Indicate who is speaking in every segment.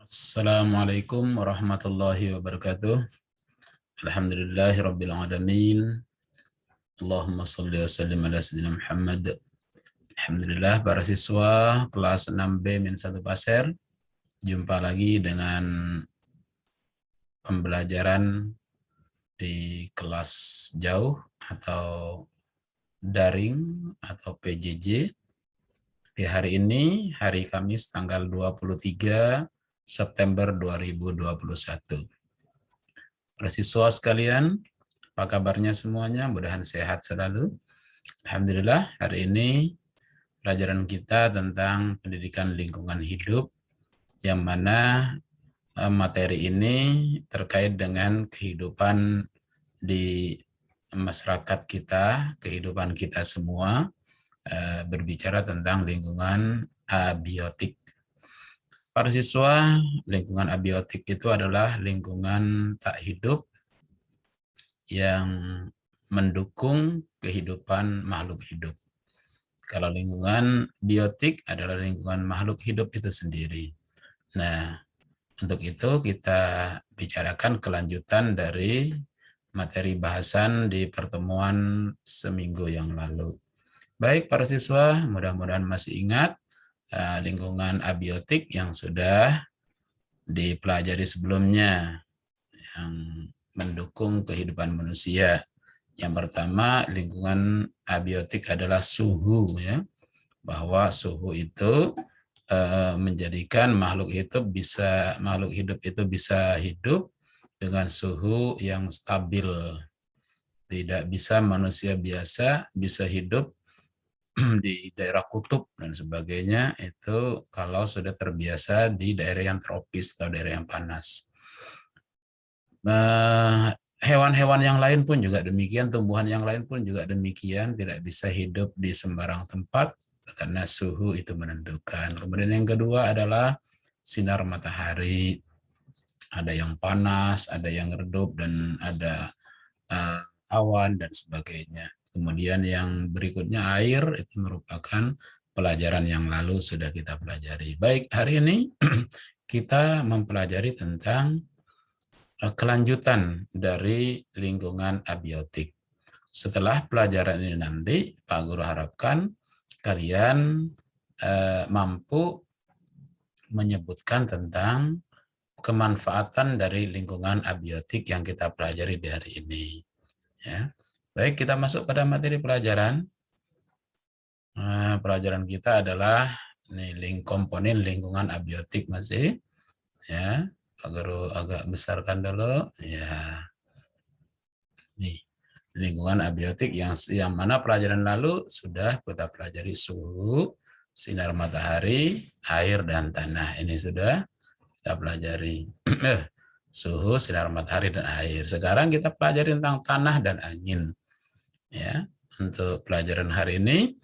Speaker 1: Assalamualaikum warahmatullahi wabarakatuh. Alhamdulillahirabbil alamin. Allahumma shalli wa sallim ala sayyidina Muhammad. Alhamdulillah, para siswa kelas 6B -1 Pasir, jumpa lagi dengan pembelajaran di kelas jauh atau daring atau PJJ. Di hari ini, hari Kamis tanggal 23 September 2021. Para siswa sekalian, apa kabarnya semuanya? Mudah-mudahan sehat selalu. Alhamdulillah, hari ini pelajaran kita tentang pendidikan lingkungan hidup, yang mana materi ini terkait dengan kehidupan di masyarakat kita, kehidupan kita semua, berbicara tentang lingkungan abiotik. Para siswa, lingkungan abiotik itu adalah lingkungan tak hidup yang mendukung kehidupan makhluk hidup. Kalau lingkungan biotik adalah lingkungan makhluk hidup itu sendiri. Nah, untuk itu kita bicarakan kelanjutan dari materi bahasan di pertemuan seminggu yang lalu. Baik, para siswa, mudah-mudahan masih ingat lingkungan abiotik yang sudah dipelajari sebelumnya, yang mendukung kehidupan manusia. Yang pertama, lingkungan abiotik adalah suhu, ya, bahwa suhu itu menjadikan makhluk hidup itu bisa hidup dengan suhu yang stabil. Tidak bisa manusia biasa bisa hidup di daerah kutub dan sebagainya, itu kalau sudah terbiasa di daerah yang tropis atau daerah yang panas. Hewan-hewan yang lain pun juga demikian, tumbuhan yang lain pun juga demikian, tidak bisa hidup di sembarang tempat karena suhu itu menentukan. Kemudian yang kedua adalah sinar matahari. Ada yang panas, ada yang redup, dan ada awan dan sebagainya. Kemudian yang berikutnya air, itu merupakan pelajaran yang lalu sudah kita pelajari. Baik, hari ini kita mempelajari tentang kelanjutan dari lingkungan abiotik. Setelah pelajaran ini nanti, Pak Guru harapkan kalian mampu menyebutkan tentang kemanfaatan dari lingkungan abiotik yang kita pelajari di hari ini. Ya. Baik, kita masuk pada materi pelajaran. Pelajaran kita adalah komponen lingkungan abiotik masih. Ya, Pak Guru agak besarkan dulu. Ya, nih lingkungan abiotik yang mana pelajaran lalu sudah kita pelajari suhu, sinar matahari, air, dan tanah. Ini sudah kita pelajari. Suhu, sinar matahari, dan air. Sekarang kita pelajari tentang tanah dan angin. Ya, untuk pelajaran hari ini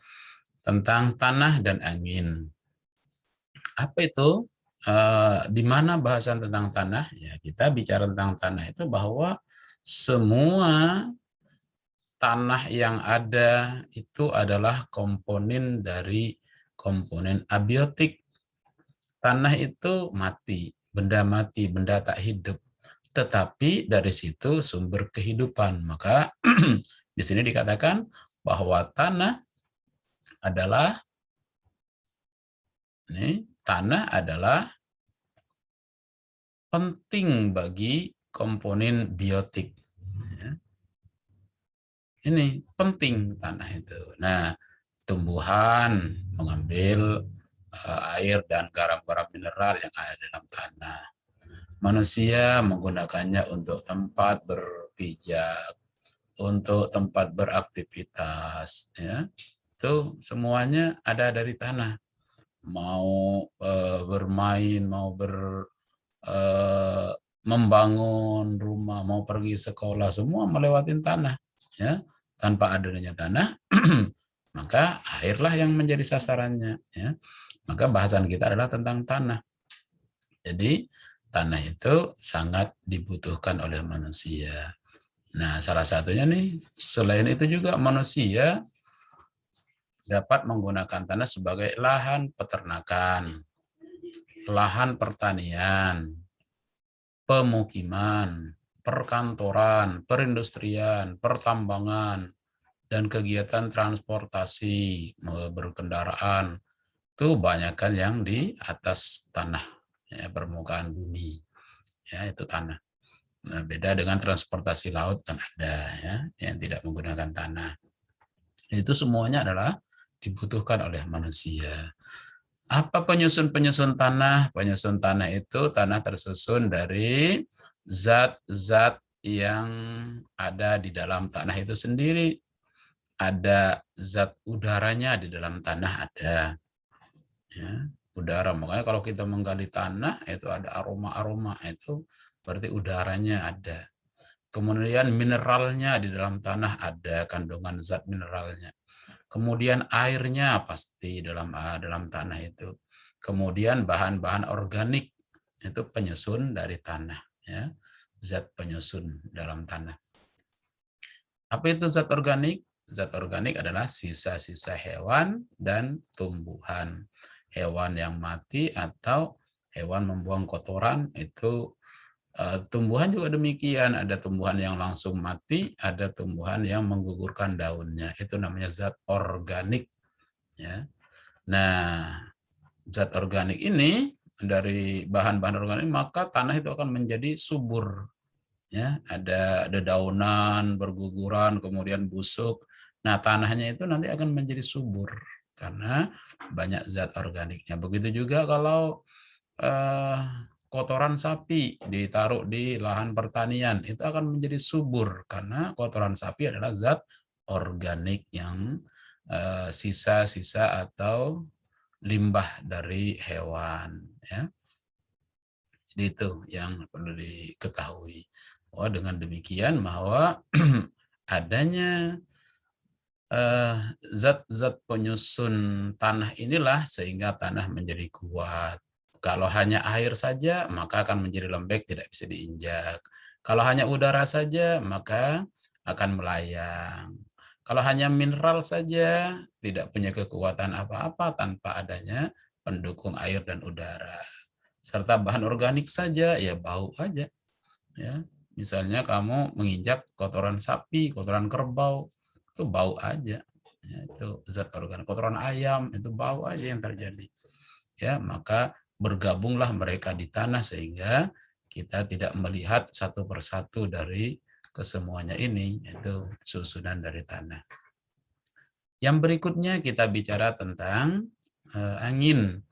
Speaker 1: tentang tanah dan angin. Apa itu? Di mana bahasan tentang tanah? Ya, kita bicara tentang tanah itu bahwa semua tanah yang ada itu adalah komponen dari komponen abiotik. Tanah itu mati, benda tak hidup. Tetapi dari situ sumber kehidupan. Maka di sini dikatakan bahwa tanah adalah penting bagi komponen biotik. Ini penting tanah itu. Nah, tumbuhan mengambil air dan garam-garam mineral yang ada dalam tanah. Manusia menggunakannya untuk tempat berpijak, untuk tempat beraktivitas. Ya. Itu semuanya ada dari tanah. Mau bermain, mau membangun rumah, mau pergi sekolah, semua melewati tanah. Ya. Tanpa adanya tanah, maka airlah yang menjadi sasarannya. Ya. Maka bahasan kita adalah tentang tanah. Jadi tanah itu sangat dibutuhkan oleh manusia. Nah, salah satunya nih, selain itu juga manusia dapat menggunakan tanah sebagai lahan peternakan. lahan pertanian, pemukiman, perkantoran, perindustrian, pertambangan, dan kegiatan transportasi berkendaraan itu banyakkan yang di atas tanah, ya, permukaan bumi, ya itu tanah. Nah, beda dengan transportasi laut kan ada ya yang tidak menggunakan tanah. Itu semuanya adalah dibutuhkan oleh manusia. Apa penyusun-penyusun tanah? Penyusun tanah itu tanah tersusun dari zat-zat yang ada di dalam tanah itu sendiri. Ada zat udaranya di dalam tanah ada. Ya, udara. Makanya kalau kita menggali tanah itu ada aroma-aroma, itu berarti udaranya ada. Kemudian mineralnya di dalam tanah ada kandungan zat mineralnya. Kemudian airnya pasti dalam tanah itu. Kemudian bahan-bahan organik itu penyusun dari tanah, ya. Zat penyusun dalam tanah. Apa itu zat organik? Zat organik adalah sisa-sisa hewan dan tumbuhan. Hewan yang mati atau hewan membuang kotoran itu. Tumbuhan juga demikian, ada tumbuhan yang langsung mati, ada tumbuhan yang menggugurkan daunnya. Itu namanya zat organik. Ya. Nah, zat organik ini dari bahan-bahan organik maka tanah itu akan menjadi subur. Ya, ada dedaunan, berguguran, kemudian busuk. Nah, tanahnya itu nanti akan menjadi subur karena banyak zat organiknya. Begitu juga kalau kotoran sapi ditaruh di lahan pertanian itu akan menjadi subur karena kotoran sapi adalah zat organik yang sisa-sisa atau limbah dari hewan, ya. Jadi itu yang perlu diketahui. Oh, dengan demikian bahwa adanya zat-zat penyusun tanah inilah sehingga tanah menjadi kuat. Kalau hanya air saja, maka akan menjadi lembek, tidak bisa diinjak. Kalau hanya udara saja, maka akan melayang. Kalau hanya mineral saja, tidak punya kekuatan apa-apa tanpa adanya pendukung air dan udara. Serta bahan organik saja, ya bau aja. Ya, misalnya kamu menginjak kotoran sapi, kotoran kerbau, itu bau aja. Ya, itu zat organik. Kotoran ayam itu bau aja yang terjadi. Ya, maka bergabunglah mereka di tanah sehingga kita tidak melihat satu persatu dari kesemuanya ini, itu susunan dari tanah. Yang berikutnya kita bicara tentang angin.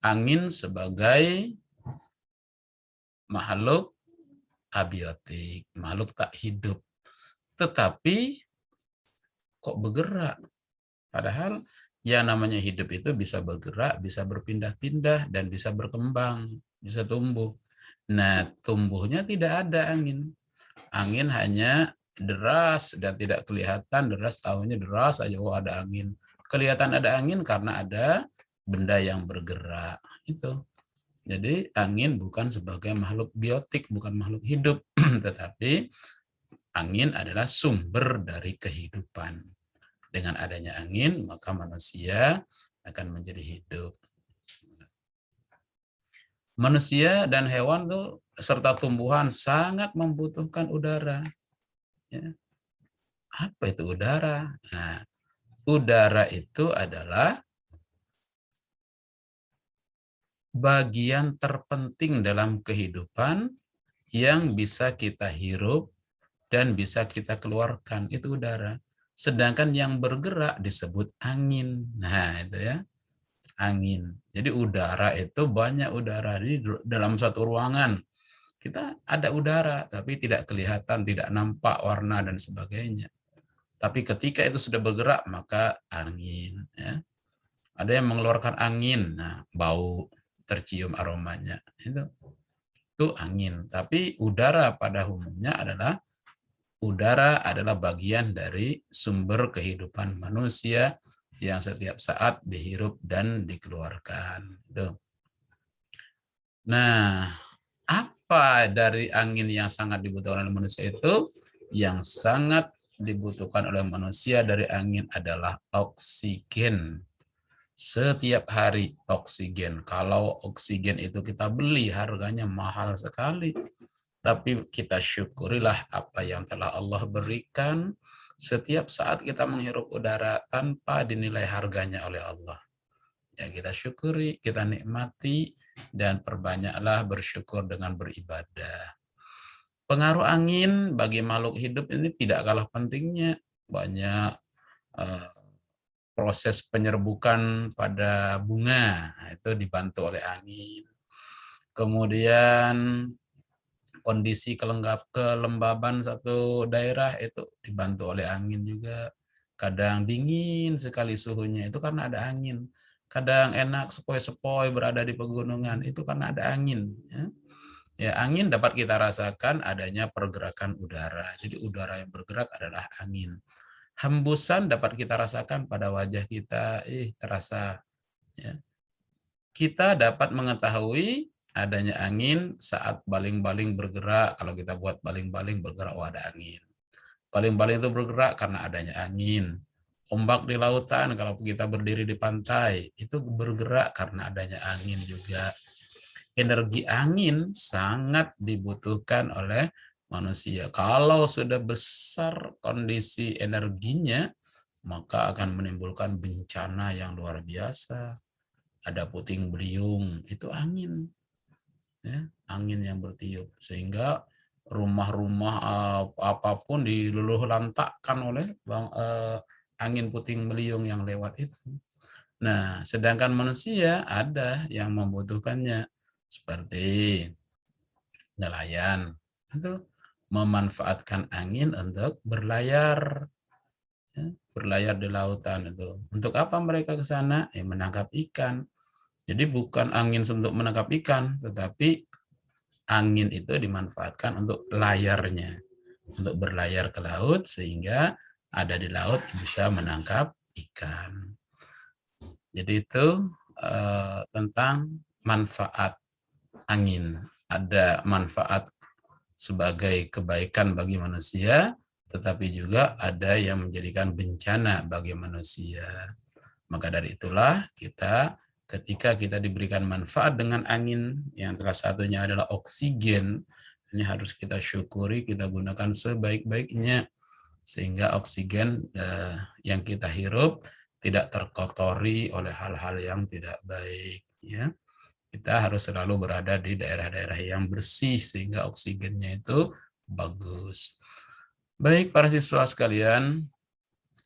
Speaker 1: Angin sebagai makhluk abiotik, makhluk tak hidup. Tetapi kok bergerak? Padahal yang namanya hidup itu bisa bergerak, bisa berpindah-pindah, dan bisa berkembang, bisa tumbuh. Nah, tumbuhnya tidak ada angin. Angin hanya deras dan tidak kelihatan, deras tahunya deras aja, oh ada angin. Kelihatan ada angin karena ada benda yang bergerak. Itu. Jadi angin bukan sebagai makhluk biotik, bukan makhluk hidup, tetapi angin adalah sumber dari kehidupan. Dengan adanya angin, maka manusia akan menjadi hidup. Manusia dan hewan tuh, serta tumbuhan sangat membutuhkan udara. Ya. Apa itu udara? Nah, udara itu adalah bagian terpenting dalam kehidupan yang bisa kita hirup dan bisa kita keluarkan, itu udara. Sedangkan yang bergerak disebut angin. Nah, itu ya, angin. Jadi udara itu banyak udara. Di dalam satu ruangan kita ada udara, tapi tidak kelihatan, tidak nampak warna dan sebagainya. Tapi ketika itu sudah bergerak, maka angin. Ya. Ada yang mengeluarkan angin, nah bau, tercium aromanya. Itu angin. Tapi udara pada umumnya adalah udara adalah bagian dari sumber kehidupan manusia yang setiap saat dihirup dan dikeluarkan. Nah, apa dari angin yang sangat dibutuhkan oleh manusia itu? Yang sangat dibutuhkan oleh manusia dari angin adalah oksigen. setiap hari oksigen. Kalau oksigen itu kita beli harganya mahal sekali, tapi kita syukurilah apa yang telah Allah berikan setiap saat kita menghirup udara tanpa dinilai harganya oleh Allah. Ya, kita syukuri, kita nikmati, dan perbanyaklah bersyukur dengan beribadah. Pengaruh angin bagi makhluk hidup ini tidak kalah pentingnya. Banyak proses penyerbukan pada bunga, nah, itu dibantu oleh angin. Kemudian kondisi kelembaban satu daerah itu dibantu oleh angin juga. Kadang dingin sekali suhunya itu karena ada angin. Kadang enak sepoi-sepoi berada di pegunungan itu karena ada angin. Ya, angin dapat kita rasakan adanya pergerakan udara. Jadi udara yang bergerak adalah angin. Hembusan dapat kita rasakan pada wajah kita, terasa. Ya. Kita dapat mengetahui adanya angin saat baling-baling bergerak. Kalau kita buat baling-baling bergerak, ada angin. Baling-baling itu bergerak karena adanya angin. Ombak di lautan, kalau kita berdiri di pantai, itu bergerak karena adanya angin juga. Energi angin sangat dibutuhkan oleh manusia. Kalau sudah besar kondisi energinya, maka akan menimbulkan bencana yang luar biasa. Ada puting beliung, itu angin. Ya, angin yang bertiup. Sehingga rumah-rumah apapun diluluh lantakkan oleh angin puting beliung yang lewat itu. Nah, sedangkan manusia ada yang membutuhkannya. Seperti nelayan. Itu memanfaatkan angin untuk berlayar. Ya, berlayar di lautan itu. Untuk apa mereka ke sana? Menangkap ikan. Jadi bukan angin untuk menangkap ikan, tetapi angin itu dimanfaatkan untuk layarnya. Untuk berlayar ke laut sehingga ada di laut bisa menangkap ikan. Jadi itu tentang manfaat angin. Ada manfaat sebagai kebaikan bagi manusia, tetapi juga ada yang menjadikan bencana bagi manusia. Maka dari itulah ketika kita diberikan manfaat dengan angin, yang salah satunya adalah oksigen, ini harus kita syukuri, kita gunakan sebaik-baiknya, sehingga oksigen yang kita hirup tidak terkotori oleh hal-hal yang tidak baik. Ya. Kita harus selalu berada di daerah-daerah yang bersih sehingga oksigennya itu bagus. Baik para siswa sekalian,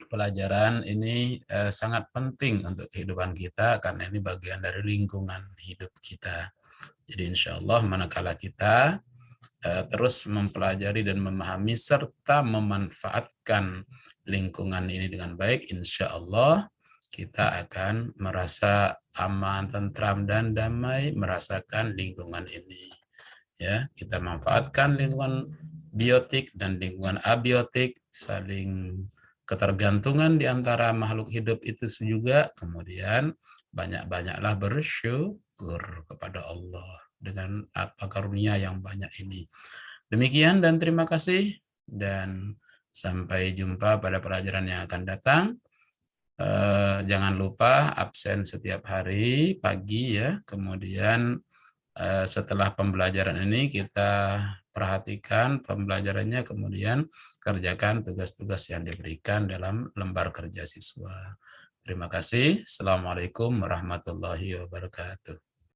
Speaker 1: pelajaran ini sangat penting untuk kehidupan kita karena ini bagian dari lingkungan hidup kita. Jadi insya Allah manakala kita terus mempelajari dan memahami serta memanfaatkan lingkungan ini dengan baik, insya Allah kita akan merasa aman, tentram, dan damai merasakan lingkungan ini. Ya, kita manfaatkan lingkungan biotik dan lingkungan abiotik, saling ketergantungan di antara makhluk hidup itu juga. Kemudian banyak-banyaklah bersyukur kepada Allah dengan apa karunia yang banyak ini. Demikian dan terima kasih dan sampai jumpa pada pelajaran yang akan datang. Jangan lupa absen setiap hari pagi ya. Kemudian setelah pembelajaran ini kita perhatikan pembelajarannya, kemudian kerjakan tugas-tugas yang diberikan dalam lembar kerja siswa. Terima kasih. Assalamualaikum warahmatullahi wabarakatuh.